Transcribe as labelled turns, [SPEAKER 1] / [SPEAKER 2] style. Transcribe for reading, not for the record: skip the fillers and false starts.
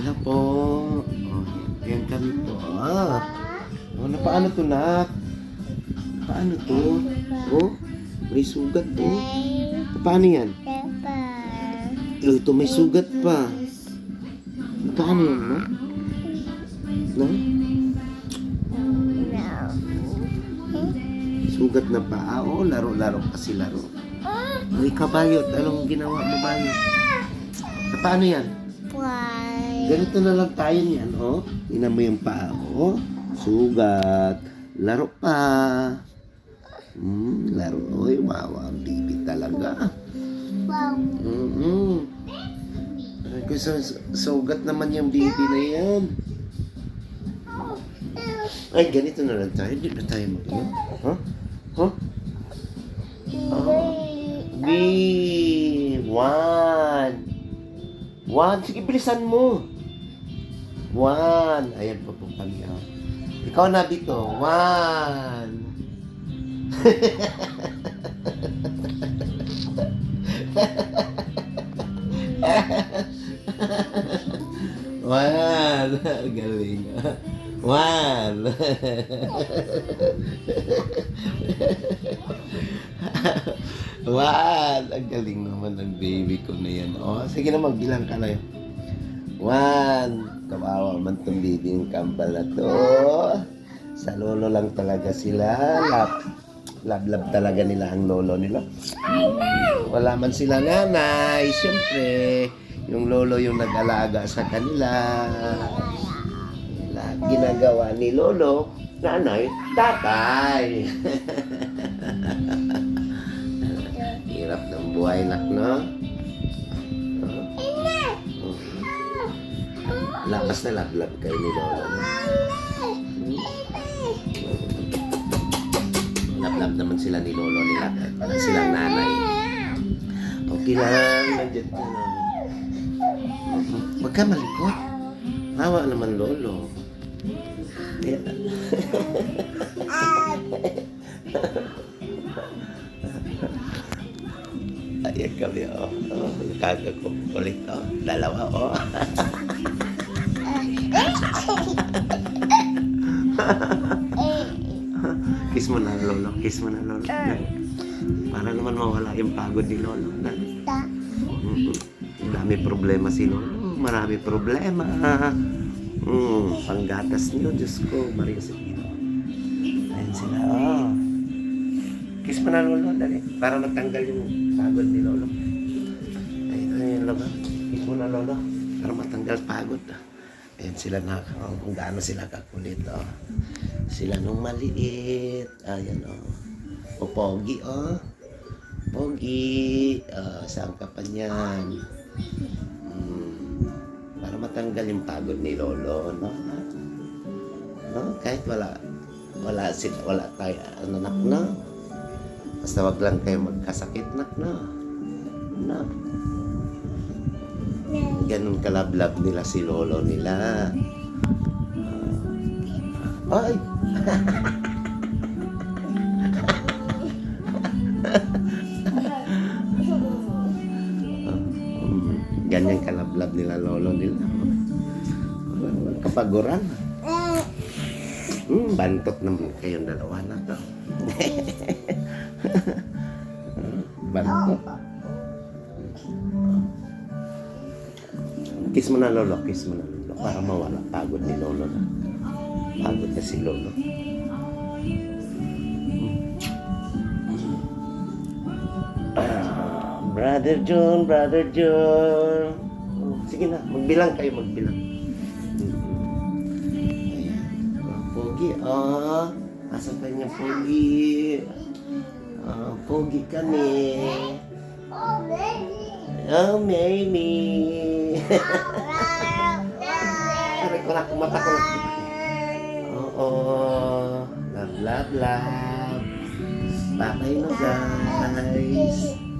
[SPEAKER 1] Hello po. Oh, yan kami po. Oh, paano to, nak? Paano to? Oh, may sugat to. Paano yan? Oh, ito may sugat pa. Paano yan, ma? No? Sugat na pa. Oo, laro-laro kasi laro. May kabayot. Anong ginawa mo, bayot? Paano yan? Ganito na lang tayo niyan, oh. Tingnan mo yung paa, oh. Sugat. Laro pa. Laro. Oy, wow, ang bibi talaga. Sugat naman yung bibi na yan. Ay, ganito na lang tayo. Hindi na tayo mag-ano. Huh? Huh? One. Sige, bilisan mo. One. Ayan po po kami. Oh. Ikaw na dito. One. One. Galing. One. One. Ang galing naman ng baby ko na yan. Oh, sige na, magbilang ka na yun. One. Kawawa man itong baby yung kambal na to. Sa lolo lang talaga sila. Love talaga nila ang lolo nila. Wala man sila nanay. Siyempre, yung lolo yung nag-alaga sa kanila. Lahat ginagawa ni lolo, nanay, tatay. Hirap ng buhay, nak, no? Lakas na love kayo ni lolo. Love naman sila ni lolo nila. Wala silang nanay. Okay lang, nandiyan ka na. Huwag ka malikot. Hawa naman lolo. Ayan kami, oh. Kagakukulit, oh. Dalawa, oh. Kiss mo na, lolo. Kiss mo na, lolo. Para naman mawala yung pagod ni lolo. Dami problema si lolo. Marami problema. Panggatas niyo, Diyos ko. Maria sa iyo. Ayan sila, oh. Kiss mo na, lolo. Dali. Para matanggal yung pagod ni lolo. Ayun, lolo. Kiss mo na, lolo. Para matanggal pagod. Ayan sila na, kung gaano sila kakulit, oh. Sila nung maliit. Ayan, oh. O, pogi, oh. Pogi. Saan ka pa niyan? Para matanggal yung pagod ni lolo, no? No? Kahit wala tayo, nak, no? Basta wag lang kayo magkasakit, nak, no? No? Ganun kalablab nila si lolo nila. Ay! Ganyan kalablab nila lolo nila. Kapaguran. Bantot naman kayong dalawa na to. Bantot. Kiss mo na, lolo. Kiss mo na, lolo. Para mawala pagod ni lolo na. Pagod na si lolo. Brother John. Sige na, magbilang kayo, magbilang. Ayan. Pogi, oh. Asa pa niya, pogi. Pogi kami. Oh, maybe. Aray ko na, kumata ko na. Oo. Love. Bye-bye no, guys.